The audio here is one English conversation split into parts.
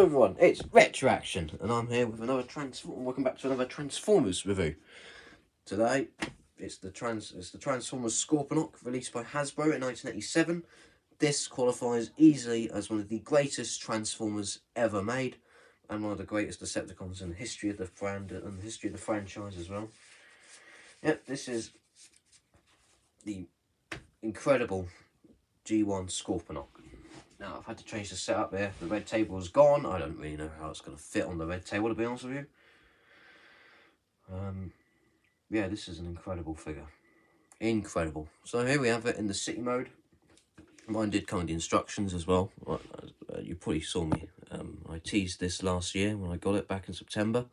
Hello everyone, it's Retroaction, and I'm here with another welcome back to another Transformers review. Today, it's the Transformers Scorponok, released by Hasbro in 1987. This qualifies easily as one of the greatest Transformers ever made, and one of the greatest Decepticons in the history of the brand and the history of the franchise as well. Yep, this is the incredible G1 Scorponok. Now, I've had to change the setup there. The red table is gone. I don't really know how it's going to fit on the red table, to be honest with you. Yeah, this is an incredible figure. Incredible. So here we have it in the city mode. Mine did come with the instructions as well. You probably saw me. I teased this last year when I got it back in September.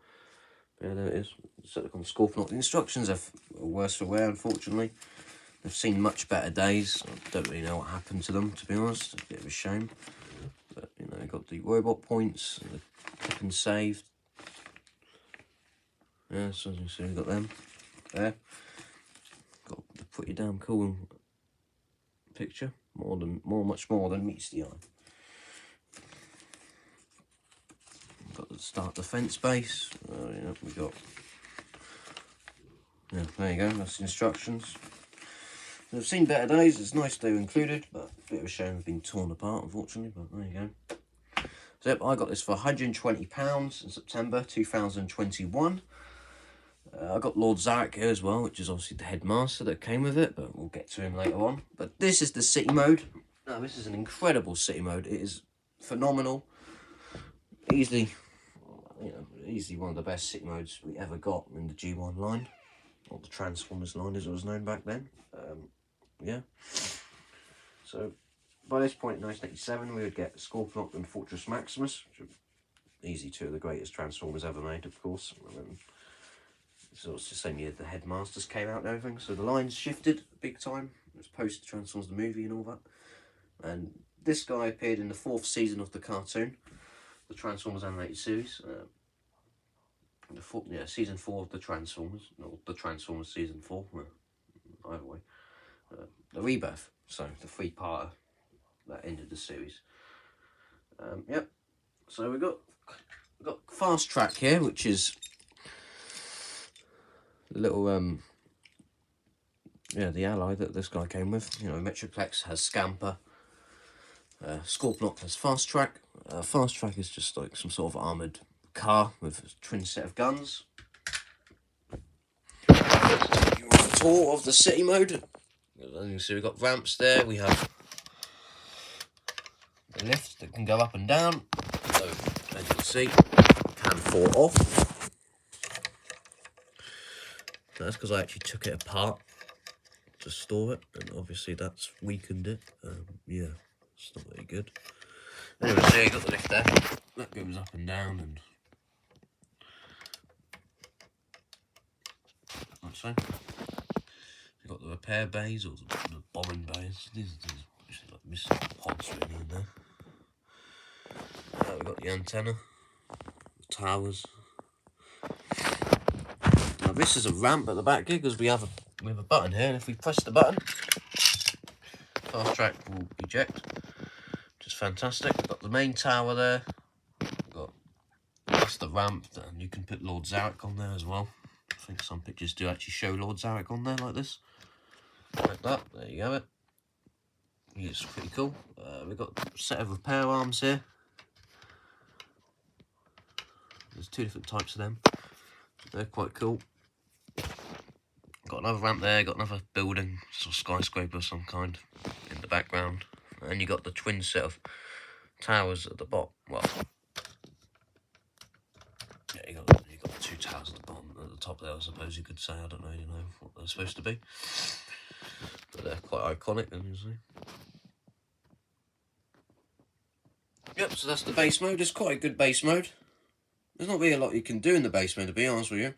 Yeah, there it is. Decepticon Scorponok. The instructions are worse for wear, unfortunately. They've seen much better days. I don't really know what happened to them, to be honest. It's a bit of a shame. But, you know, got the robot points, the click and save. Yeah, so as you can see, we've got them there. Got the pretty damn cool picture. Much more than meets the eye. Got the start defense base. Yeah, we got. Yeah, there you go. That's the instructions. I've seen better days. It's nice they were included, but a bit of a shame they've been torn apart, unfortunately. But there you go. So yep, I got this for £120 in September 2021. I got Lord Zarak here as well, which is obviously the headmaster that came with it, but we'll get to him later on. But this is the city mode. Now, this is an incredible city mode. It is phenomenal. Easily one of the best city modes we ever got in the G1 line, or the Transformers line as it was known back then. Yeah. So by this point in 1987, we would get Scorponok and Fortress Maximus, which are easy two of the greatest Transformers ever made, of course. So it's the same year the Headmasters came out and everything, so the lines shifted big time. It was post Transformers the movie and all that. And this guy appeared in the 4th season of the cartoon, the Transformers animated series. Season 4 of the Transformers, not the Transformers season 4. Either way, the Rebirth. So the 3-parter that ended the series. Yep. So we got Fast Track here, which is the little the ally that this guy came with. You know, Metroplex has Scamper. Scorponok has Fast Track. Fast Track is just like some sort of armoured car with a twin set of guns. The tour of the city mode. As you can see, we've got ramps there. We have a lift that can go up and down. So, as you can see, it can fall off. That's because I actually took it apart to store it, and obviously that's weakened it. Yeah, it's not very good. Anyway, so you got the lift there. That goes up and down, and like so. You've got the repair bays, or the bombing bays. These are like missing pods really in there. We've got the antenna, the towers. Now this is a ramp at the back here because we have a button here, and if we press the button, Fast Track will eject, which is fantastic. We've got the main tower there. That's the ramp, and you can put Lord Zarak on there as well. I think some pictures do actually show Lord Zarak on there like this. Like that, there you have it. It's pretty cool. We've got a set of repair arms here. There's 2 different types of them. They're quite cool. Got another ramp there, got another building, sort of skyscraper of some kind in the background. And you got the twin set of towers at the bottom. Well, yeah, you got the 2 towers at the bottom, at the top there, I suppose you could say. I don't really know what they're supposed to be, but they're quite iconic, obviously. Yep, so that's the base mode. It's quite a good base mode. There's not really a lot you can do in the base mode, to be honest with you.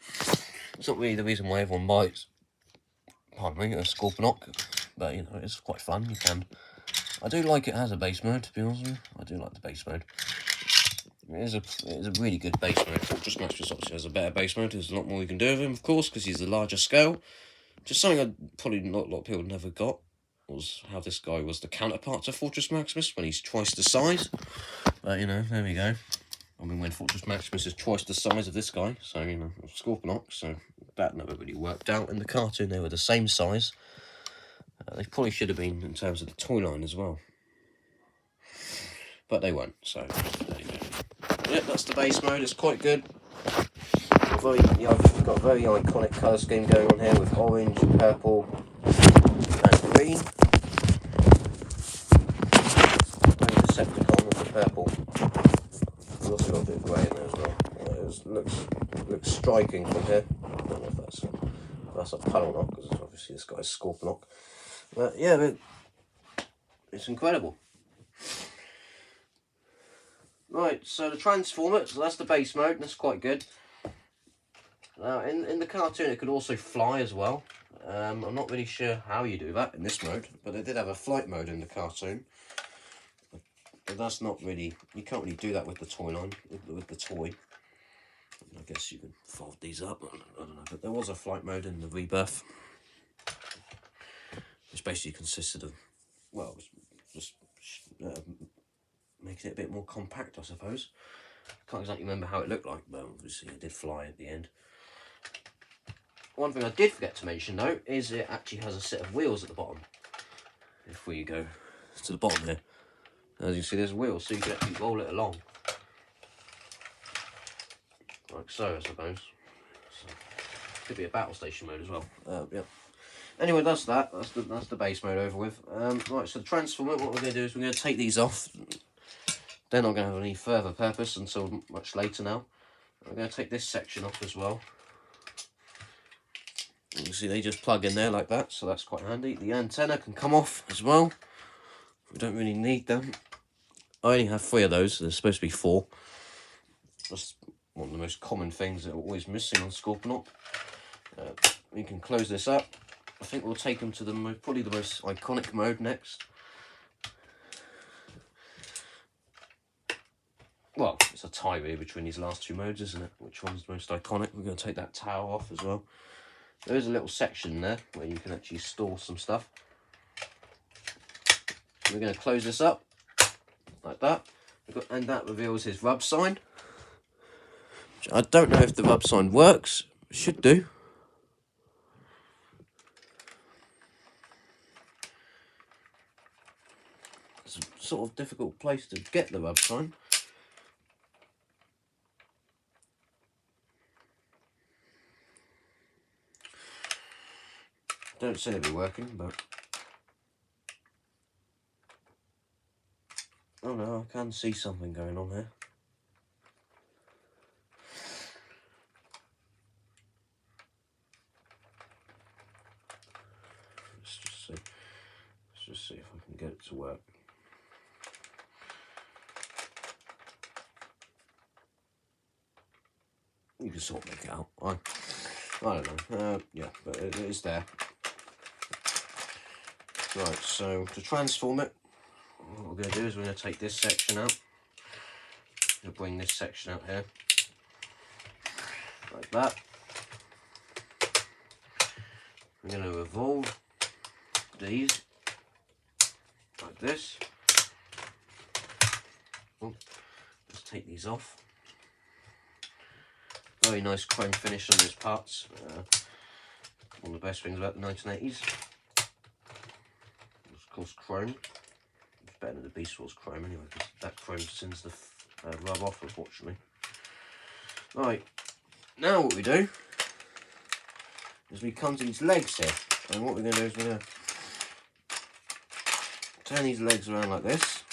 It's not really the reason why everyone buys, pardon me, a Scorponok, but you know, it's quite fun. You can. I do like it as a base mode, to be honest with you. I do like the base mode. It is a really good base mode. Fortress Maximus obviously has a better base mode. There's a lot more you can do with him, of course, because he's a larger scale. Just something probably not a lot of people never got was how this guy was the counterpart to Fortress Maximus when he's twice the size. But you know, there we go. I mean, when Fortress Maximus is twice the size of this guy, so, you know, Scorponok, so that never really worked out. In the cartoon, they were the same size. They probably should have been in terms of the toy line as well. But they weren't, so there you go. Yeah, that's the base mode. It's quite good. I've got a very iconic colour scheme going on here with orange, purple, and green. And Decepticon with the purple. We've also got a bit of grey in there as well. It looks striking from here. I don't know if that's a puddle knock, because obviously this guy's Scorponok. But yeah, it's incredible. Right, so the transformer, so that's the base mode, and that's quite good. Now, in the cartoon, it could also fly as well. I'm not really sure how you do that in this mode, but they did have a flight mode in the cartoon. But that's not really, you can't really do that with the toy line, with the toy. I guess you can fold these up, I don't know, but there was a flight mode in the Rebirth, which basically consisted of, well, just making it a bit more compact, I suppose. Can't exactly remember how it looked like, but obviously it did fly at the end. One thing I did forget to mention though is it actually has a set of wheels at the bottom. If we go to the bottom here, as you see, there's wheels, so you can actually roll it along, like so, I suppose. So, could be a battle station mode as well. Yeah. Anyway, that's that. That's the base mode over with. Right, so the transformer. What we're going to do is we're going to take these off. They're not going to have any further purpose until much later now. We're going to take this section off as well. You can see they just plug in there like that, so that's quite handy. The antenna can come off as well. We don't really need them. I only have 3 of those. There's supposed to be 4. That's one of the most common things that are always missing on Scorponok. We can close this up. I think we'll take them to probably the most iconic mode next. Well, it's a tie really between these last 2 modes, isn't it? Which one's the most iconic? We're going to take that tower off as well. There is a little section there where you can actually store some stuff. We're going to close this up like that. And that reveals his rub sign. Which I don't know if the rub sign works. It should do. It's a sort of difficult place to get the rub sign. Don't seem to be working, but oh no, I can see something going on here. Let's just see if I can get it to work. You can sort of make it out. I don't know. Yeah, but it is there. Right, so to transform it, what we're going to do is we're going to take this section out. We'll bring this section out here, like that. We're going to revolve these, like this. Oh, let's take these off. Very nice chrome finish on those parts. One of the best things about the 1980s. Of course, chrome. It's better than the Beast Wars chrome anyway, because that chrome sends the rub off, unfortunately. Right, now what we do is we come to these legs here, and what we're going to do is we're going to turn these legs around like this.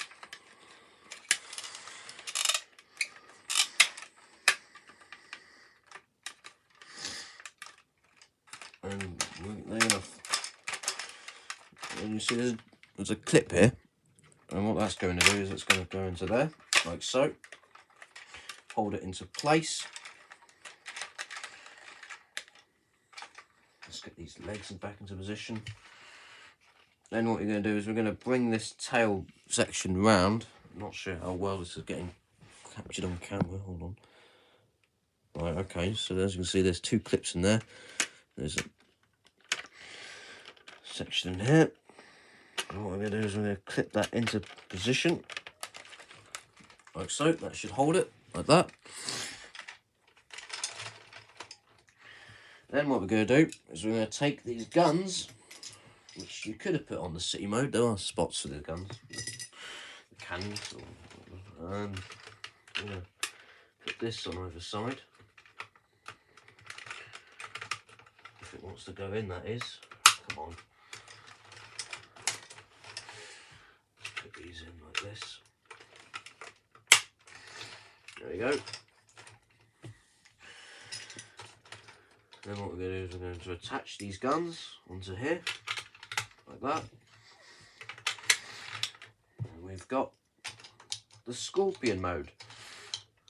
And you see there's a clip here, and what that's going to do is it's going to go into there, like so. Hold it into place. Let's get these legs back into position. Then what we're going to do is we're going to bring this tail section round. I'm not sure how well this is getting captured on camera. Hold on. Right, okay, so as you can see, there's 2 clips in there. There's a section in here. And what we're going to do is we're going to clip that into position, like so. That should hold it. like that. Then what we're going to do is we're going to take these guns, which you could have put on the city mode. There are spots for the guns, the cannons, and I'm going to put this on either side. If it wants to go in, that is. Come on. Put these in like this. There we go. Then what we're going to do is we're going to attach these guns onto here, like that. And we've got the Scorpion mode.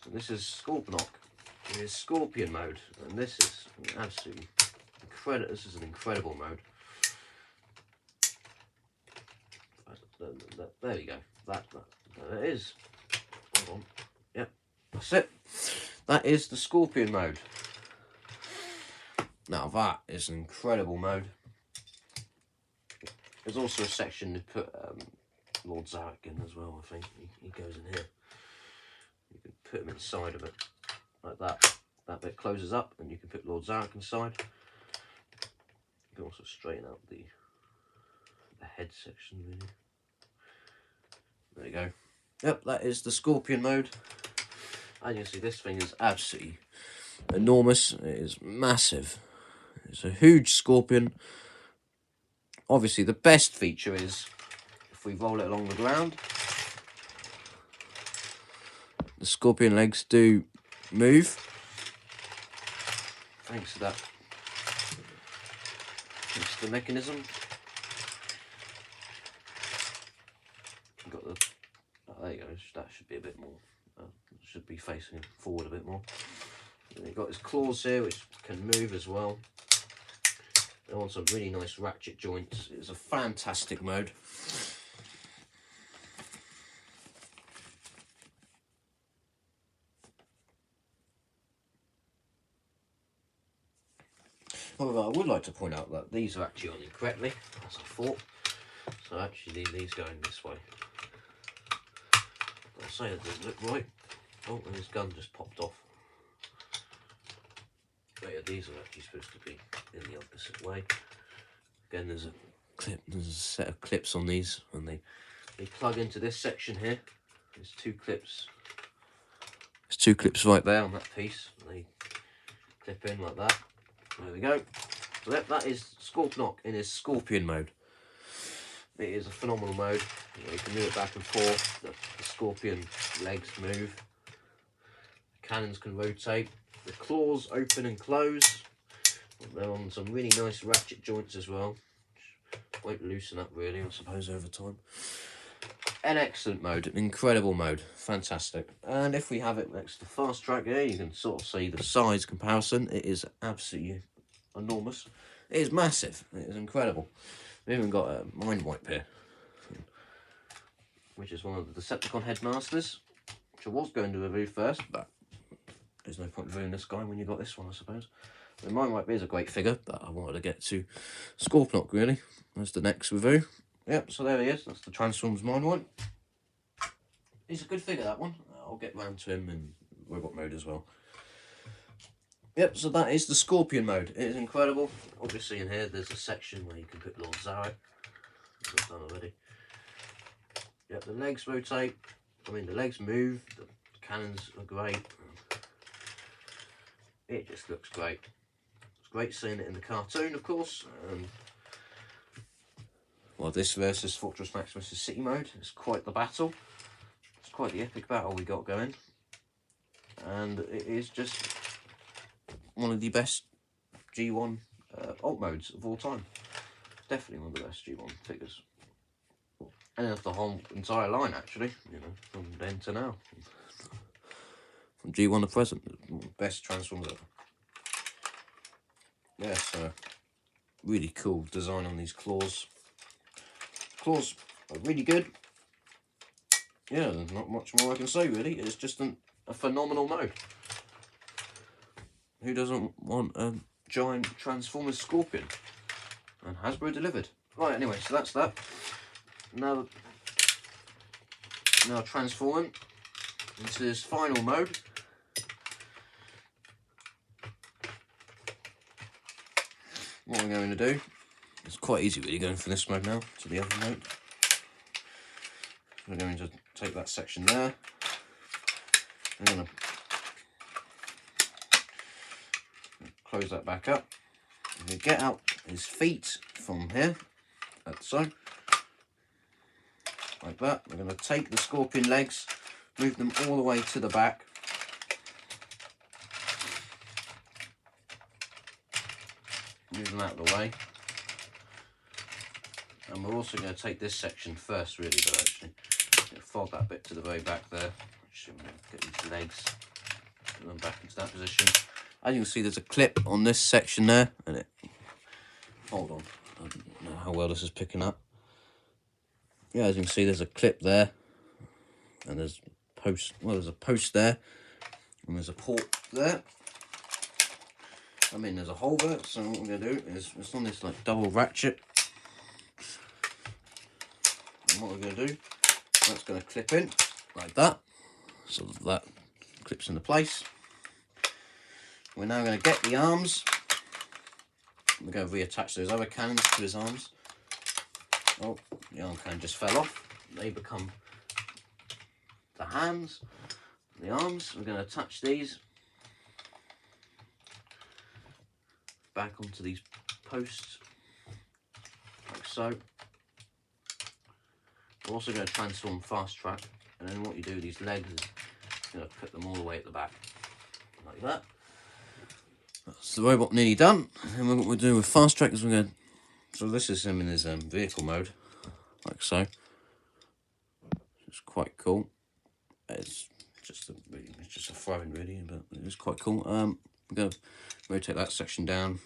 And this is Scorponok. It is Scorpion mode, and this is absolutely incredible. This is an incredible mode. There you go. That it is. Hold on. Yep, that's it. That is the Scorpion mode. Now that is an incredible mode. There's also a section to put Lord Zarak in as well, I think. He goes in here. You can put him inside of it, like that. That bit closes up and you can put Lord Zarak inside. You can also straighten out the head section, really. There you go. Yep, that is the Scorpion mode. As you can see, this thing is absolutely enormous. It is massive. It's a huge Scorpion. Obviously, the best feature is if we roll it along the ground, the Scorpion legs do move. Thanks to that. Thanks to the mechanism. You've got the. Oh, there you go. That should be a bit more. Should be facing forward a bit more. And you've got his claws here, which can move as well. They want some really nice ratchet joints. It's a fantastic mode. However, I would like to point out that these are actually on incorrectly, as I thought. So actually these go in this way. I'll say that doesn't look right. Oh, and his gun just popped off. But yeah, these are actually supposed to be in the opposite way. Again, there's a set of clips on these, and they plug into this section here. There's two clips. There's two clips right there on that piece. They clip in like that. There we go. So that is Scorponok in his Scorpion mode. It is a phenomenal mode. You can move it back and forth. The Scorpion legs move. The cannons can rotate. The claws open and close. They're on some really nice ratchet joints as well. Won't loosen up really, I suppose, over time. An excellent mode, an incredible mode, fantastic. And if we have it next to fast track here, you can sort of see the size comparison. It is absolutely enormous. It is massive. It is incredible. We've even got a Mindwipe here, which is one of the Decepticon Headmasters, which I was going to review first, but there's no point reviewing this guy when you got this one, I suppose. The Mindwipe is a great figure, but I wanted to get to Scorponok, really. That's the next review. Yep, so there he is. That's the Transforms Mindwipe. He's a good figure, that one. I'll get round to him in robot mode as well. Yep, so that is the Scorpion mode. It is incredible. Obviously in here there's a section where you can put Lord Zarak, as I've done already. Yep, the legs rotate. I mean, the legs move. The cannons are great. It just looks great. It's great seeing it in the cartoon, of course. Well, this versus Fortress Maximus' City mode. It's quite the battle. It's quite the epic battle we got going. And it is just one of the best G1 alt modes of all time. Definitely one of the best G1 figures. And of the whole entire line, actually. You know, from then to now. From G1 to present. Best Transformers ever. Yeah, so really cool design on these claws. Claws are really good. Yeah, there's not much more I can say, really. It's just a phenomenal mode. Who doesn't want a giant Transformers Scorpion? And Hasbro delivered. Right, anyway, so that's that. Now transforming into this final mode, what we're going to do, it's quite easy really going from this mode now to the other mode. We're going to take that section there. We're going to close that back up. We're going to get out his feet from here, like so. Like that. We're going to take the scorpion legs, move them all the way to the back. Move them out of the way. And we're also going to take this section first, really, but actually fold that bit to the very back there. Actually, get these legs, put them back into that position. As you can see, there's a clip on this section there, and it. Hold on, I don't know how well this is picking up. Yeah, as you can see, there's a clip there, and there's post. Well, there's a post there, and there's a port there. I mean, there's a hole there. So what we're gonna do is it's on this like double ratchet, and what we're gonna do, that's gonna clip in like that, so that clips into place. We're now going to get the arms. We're going to reattach those other cannons to his arms. Oh, the arm cannon just fell off. They become the hands, the arms. We're going to attach these back onto these posts, like so. We're also going to transform fast track, and then what you do with these legs is you're going to put them all the way at the back, like that. That's the robot nearly done. And what we're doing with fast track is we're going to. So this is him in his vehicle mode, like so. It's quite cool. It's just a throwing really, but it's quite cool. We're going to rotate that section down.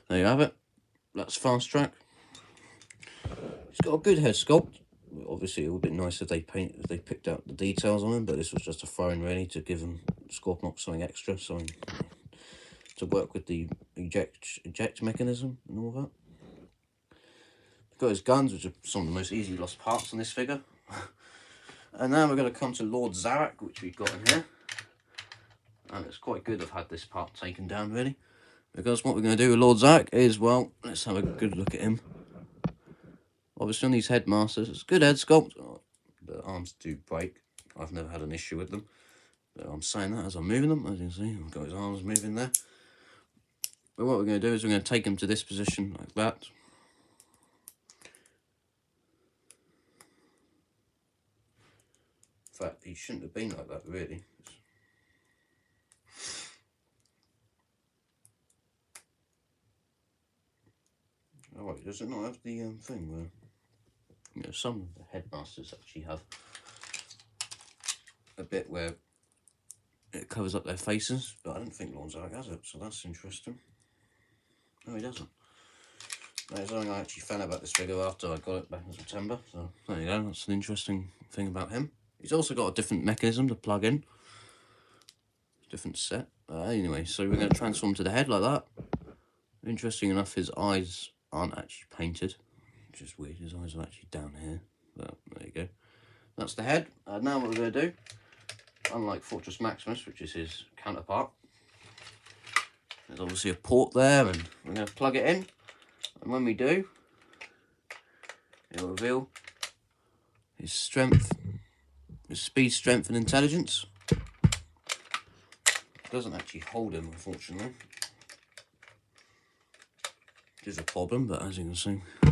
There you have it. That's fast track. It's got a good head sculpt. Obviously, it would be nice if they picked out the details on him, but this was just a throw-in really to give him Scorponok something extra, something to work with the eject mechanism and all that. We've got his guns, which are some of the most easily lost parts on this figure. And now we're going to come to Lord Zarak, which we've got in here. And it's quite good I've had this part taken down really, because what we're going to do with Lord Zarak is, well, let's have a good look at him. Obviously on these headmasters, it's good head sculpt. Oh, the arms do break. I've never had an issue with them. So I'm saying that as I'm moving them. As you can see, I've got his arms moving there. But what we're going to do is we're going to take him to this position like that. In fact, he shouldn't have been like that really. Oh wait, does it not have the thing where, you know, some of the headmasters actually have a bit where it covers up their faces, but I don't think Lord Zarak has it, so that's interesting. No, he doesn't. That is something I actually found out about this figure after I got it back in September, so there you go, that's an interesting thing about him. He's also got a different mechanism to plug in. Different set. Anyway, so we're going to transform to the head like that. Interesting enough, his eyes aren't actually painted, which is weird. His eyes are actually down here. But there you go. That's the head. Now what we're going to do, unlike Fortress Maximus, which is his counterpart, there's obviously a port there, and we're going to plug it in. And when we do, it will reveal his strength, his speed, strength, and intelligence. It doesn't actually hold him, unfortunately. Which is a problem, but as you can see, we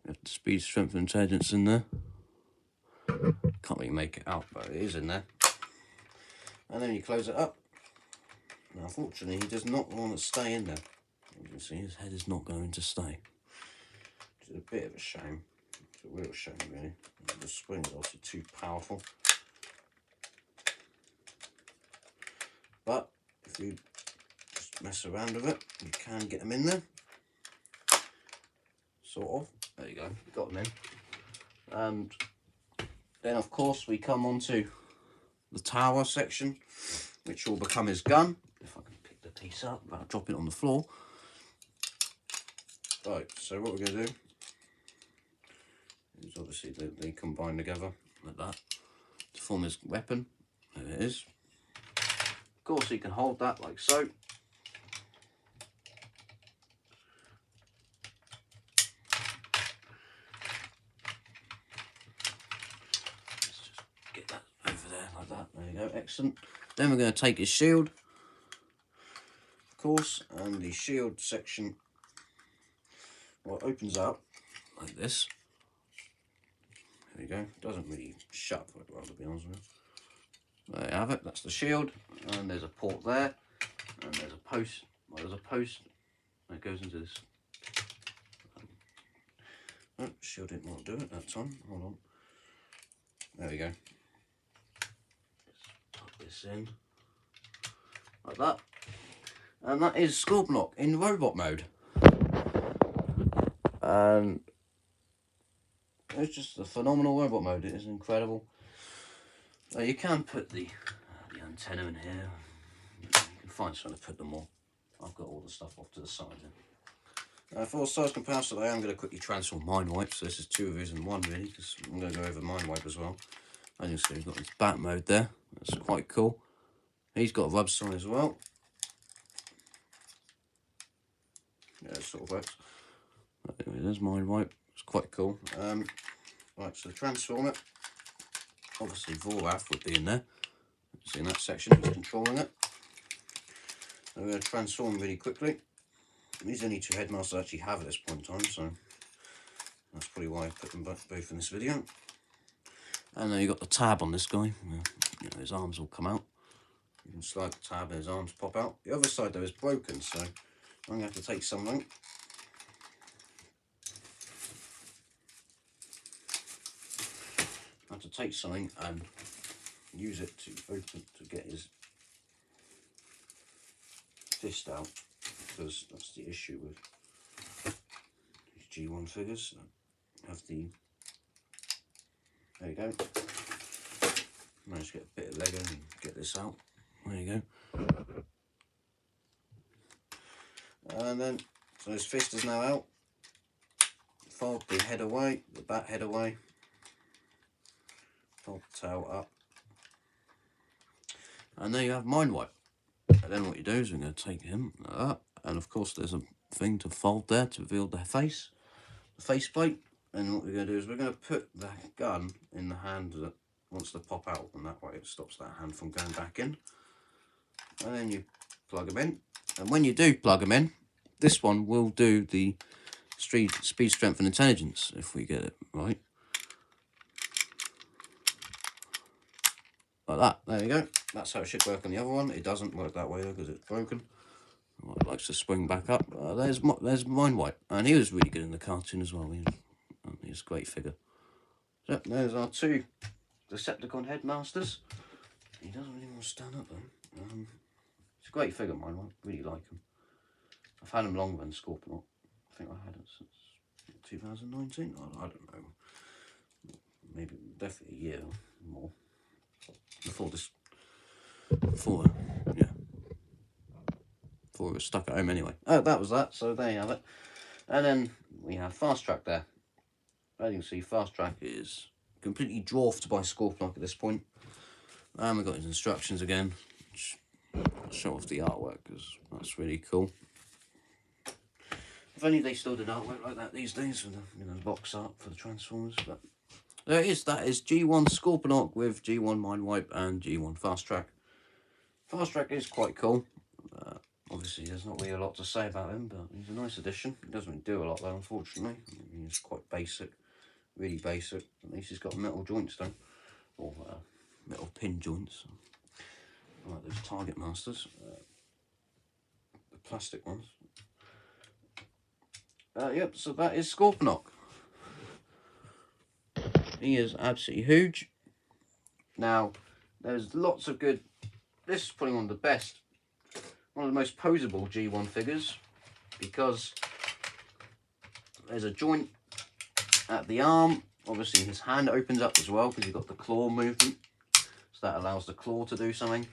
have the speed, strength, and intelligence in there. Can't really make it out, but it is in there. And then you close it up. Now, unfortunately, he does not want to stay in there. As you can see, his head is not going to stay. Which is a bit of a shame. It's a real shame, really. The spring is also too powerful. But if you just mess around with it, you can get them in there. Sort of. There you go. Got them in. And then, of course, we come on to the tower section, which will become his gun. If I can pick the piece up without dropping it on the floor. Right, so what we're going to do is obviously they combine together like that to form his weapon. There it is. Of course, he can hold that like so. that. There you go, excellent. Then we're going to take his shield, of course, and the shield section, well, it opens up like this. There you go. Doesn't really shut very well, to be honest with you. There you have it. That's the shield, and there's a port there, and there's a post. Well, there's a post that goes into this. Oh, shield didn't want to do it that time. Hold on. There we go. Just put this in like that, and that is Scorponok in robot mode. And it's just a phenomenal robot mode. It is incredible. You can put the antenna in here. You can find somewhere to put them all. I've got all the stuff off to the side here. For size comparison, I am going to quickly transform Mindwipe. So this is 2 of his in 1 really, because I'm going to go over Mindwipe as well. And you'll see we've got his bat mode there. That's quite cool. He's got a rub sign as well. Yeah, it sort of works. There's Mindwipe. It's quite cool. Right, so transform it. Obviously, Zarak would be in there. See in that section, he's controlling it. I'm going to transform really quickly. These only 2 headmasters I actually have at this point in time, so that's probably why I put them both in this video. And then you've got the tab on this guy. You know, his arms will come out. You can slide the tab and his arms pop out. The other side though is broken, so I'm going to have to take something. I have to take something and use it to open, to get his fist out, because that's the issue with these G1 figures. Have the, there you go. Managed to get a bit of Lego and get this out. There you go. And then, so his fist is now out. Fold the head away, the bat head away. Fold the tail up. And there you have Mindwipe. And then what you do is we're going to take him like that. And of course there's a thing to fold there to reveal the face, the faceplate. And what we're going to do is we're going to put the gun in the hand that wants to pop out, and that way it stops that hand from going back in. And then you plug them in. And when you do plug them in, this one will do the speed, strength and intelligence, if we get it right. Like that, there you go. That's how it should work on the other one. It doesn't work that way though, because it's broken. It likes to swing back up. There's Mindwipe, and he was really good in the cartoon as well. He's a great figure. So there's our 2 Decepticon Headmasters. He doesn't really want to stand up though. It's a great figure, Mindwipe. Really like him. I've had him longer than Scorponok. I think I had it since 2019. I don't know. Maybe definitely a year or more. Before it was stuck at home anyway. Oh, that was that, so there you have it. And then we have Fast Track there. As you can see, Fast Track is completely dwarfed by Scorponok at this point. And we've got his instructions again. I'll show off the artwork, because that's really cool. If only they still did artwork like that these days, with the box art for the Transformers, but there it is. That is G1 Scorponok with G1 Mindwipe and G1 Fast Track. Fast Track is quite cool. Obviously, there's not really a lot to say about him, but he's a nice addition. He doesn't really do a lot though, unfortunately. He's quite basic, really basic. At least he's got metal joints though, or metal pin joints. I like those Target Masters, the plastic ones. Yep, so that is Scorponok. He is absolutely huge. Now, there's lots of good... This is probably one of the best, one of the most posable G1 figures, because there's a joint at the arm. Obviously, his hand opens up as well, because you've got the claw movement. So that allows the claw to do something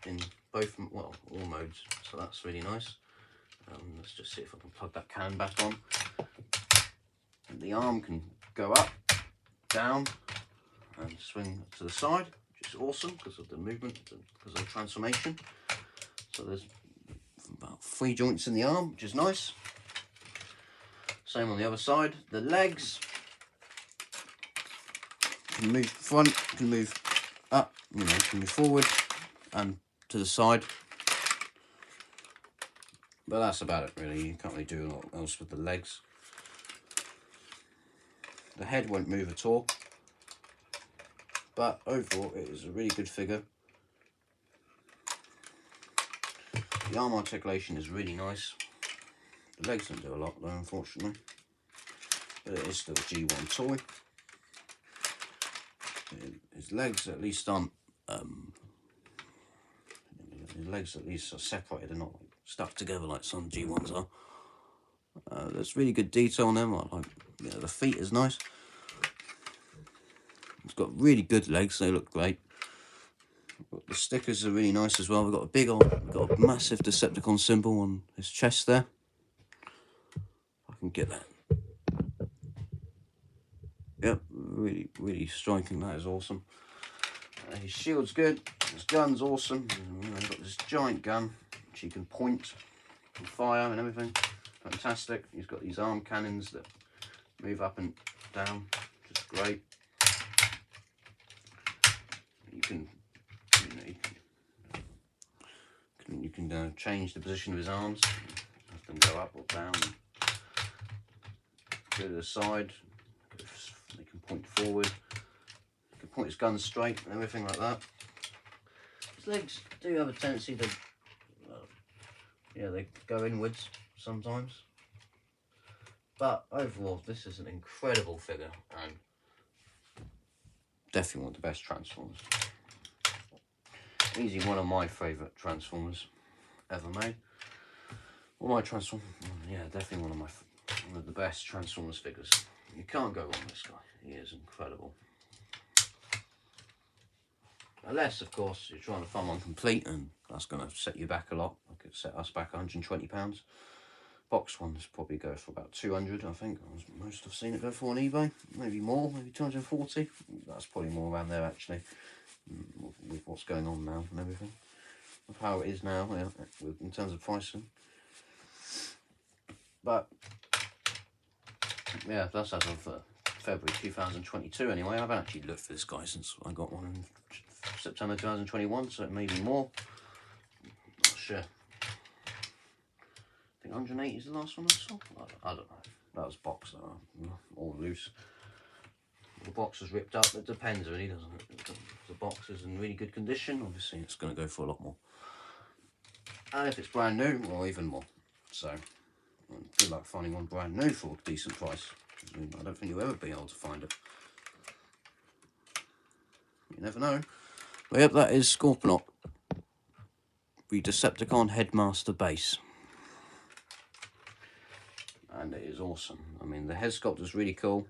in both, well, all modes. So that's really nice. Let's just see if I can plug that can back on. And the arm can go up, down, and swing to the side, which is awesome because of the movement, because of the transformation. So there's about 3 joints in the arm, which is nice. Same on the other side. The legs can move front, can move up you know, can move forward and to the side. But that's about it really. You can't really do a lot else with the legs. The head won't move at all. But overall, it is a really good figure. The arm articulation is really nice. The legs don't do a lot though, unfortunately. But it is still a G1 toy. His legs at least aren't, his legs at least are separated and not stuck together like some G1s are. There's really good detail on them. Like, you know, the feet is nice. It's got really good legs. They look great. The stickers are really nice as well. We've got a big old, got a massive Decepticon symbol on his chest there. I can get that. Yep, really striking. That is awesome. His shield's good. His gun's awesome. You know, he's got this giant gun which he can point and fire and everything. Fantastic. He's got these arm cannons that move up and down. Just great. You can change the position of his arms. Have them go up or down. Go to the side. They can point forward. He can point his gun straight and everything like that. His legs do have a tendency to, yeah, they go inwards sometimes. But overall, this is an incredible figure and definitely one of the best Transformers. Easily one of my favourite Transformers ever made. Well, my Transformers, yeah, definitely one of the best Transformers figures. You can't go wrong with this guy. He is incredible. Unless, of course, you're trying to find one complete, and that's going to set you back a lot. It could set us back £120. Box ones probably go for about 200, I think. Most I've seen it go for on eBay. Maybe more, maybe 240. That's probably more around there, actually, with what's going on now and everything. Of how it is now, yeah, in terms of pricing. But, yeah, that's as of February 2022 anyway. I haven't actually looked for this guy since I got one in September 2021, so it may be more. Not sure. I think 180 is the last one I saw. I don't know. That was boxed, all loose. The box was ripped up. It depends really, doesn't it? If the box is in really good condition, obviously it's going to go for a lot more. And if it's brand new, well, even more. So, good luck finding one brand new for a decent price. I don't think you'll ever be able to find it. You never know. But yep, that is Scorponok, the Decepticon Headmaster Base. And it is awesome. I mean, the head sculpt is really cool.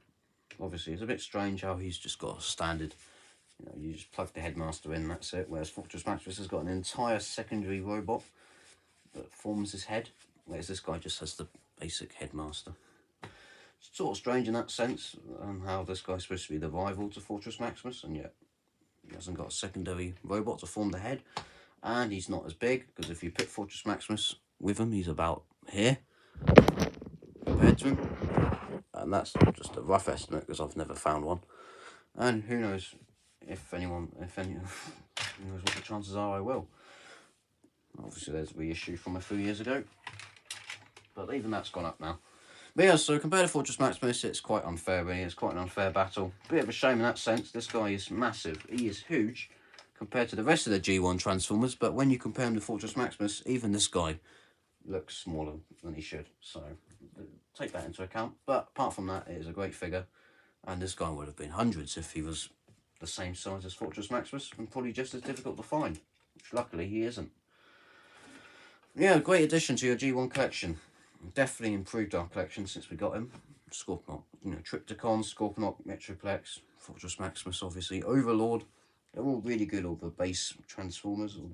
Obviously, it's a bit strange how he's just got a standard, you know, you just plug the Headmaster in, that's it. Whereas Fortress Maximus has got an entire secondary robot that forms his head, whereas this guy just has the basic Headmaster. It's sort of strange in that sense, how this guy's supposed to be the rival to Fortress Maximus, and yet he hasn't got a secondary robot to form the head. And he's not as big, because if you put Fortress Maximus with him, he's about here compared to him. And that's just a rough estimate, because I've never found one. And who knows if any who knows what the chances are I will. Obviously there's a reissue from a few years ago, but even that's gone up now. But yeah, so compared to Fortress Maximus, it's quite unfair really. It's quite an unfair battle. Bit of a shame in that sense. This guy is massive. He is huge compared to the rest of the G1 Transformers, but when you compare him to Fortress Maximus, even this guy looks smaller than he should. So take that into account. But apart from that, it is a great figure. And this guy would have been hundreds if he was the same size as Fortress Maximus, and probably just as difficult to find, which luckily he isn't. Yeah, great addition to your G1 collection. Definitely improved our collection since we got him. Scorponok, you know, Triptychon, Scorponok, Metroplex, Fortress Maximus, obviously, Overlord. They're all really good, all the base Transformers, all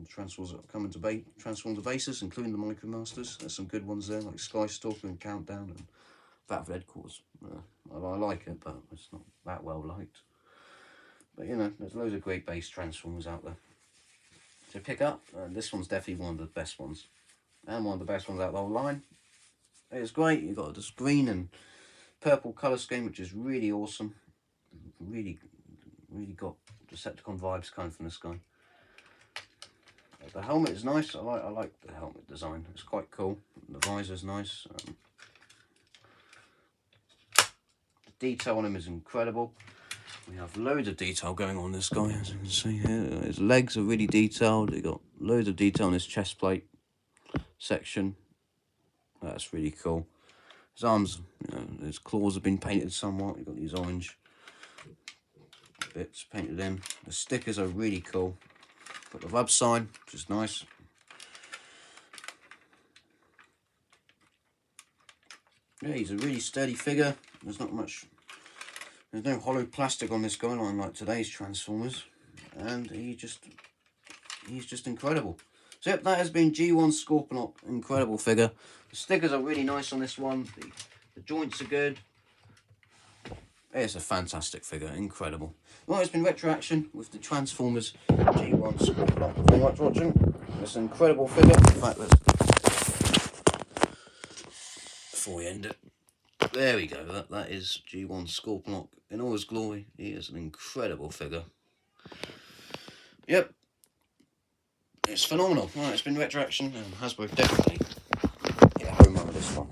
the Transformers that come into Transform the bases, including the Micromasters. There's some good ones there, like Skystalker and Countdown and Battle of Headquarters. I like it, but it's not that well liked. But, you know, there's loads of great base Transformers out there to pick up. This one's definitely one of the best ones. And one of the best ones out of the whole line. It's great. You've got this green and purple colour scheme, which is really awesome. Really got Decepticon vibes coming from this guy. The helmet is nice. I like the helmet design. It's quite cool. The visor's nice. The detail on him is incredible. We have loads of detail going on this guy, as you can see here. His legs are really detailed. He got loads of detail on his chest plate section. That's really cool. His arms, you know, his claws have been painted somewhat. You've got these orange bits painted in. The stickers are really cool. Got the rub sign, which is nice. Yeah, he's a really sturdy figure. There's not much. There's no hollow plastic on this guy, unlike today's Transformers, and he's just incredible. So yep, that has been G1 Scorponok, incredible figure. The stickers are really nice on this one. The joints are good. It's a fantastic figure, incredible. Well, it's been Retroaction with the Transformers G1 Scorponok. Thank you very much for watching. It's an incredible figure. In fact, before we end it, there we go. That is G1 Scorponok in all his glory. He is an incredible figure. Yep. It's phenomenal. Right, it's been Retroaction, and Hasbro definitely hit a home run with this one.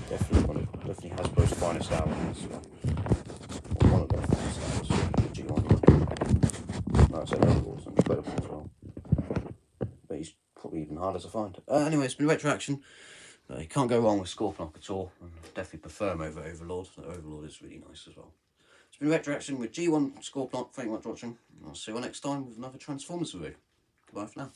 Definitely Hasbro's finest album. This one. One of their finest albums. G1. No, I said Overlord's incredible as well. But he's probably even harder to find. Anyway, it's been Retroaction. You can't go wrong with Scorponok at all. I definitely prefer him over Overlord. The Overlord is really nice as well. It's been Retroaction with G1 Scorponok. Thank you very much for watching. I'll see you all next time with another Transformers review. Goodbye for now.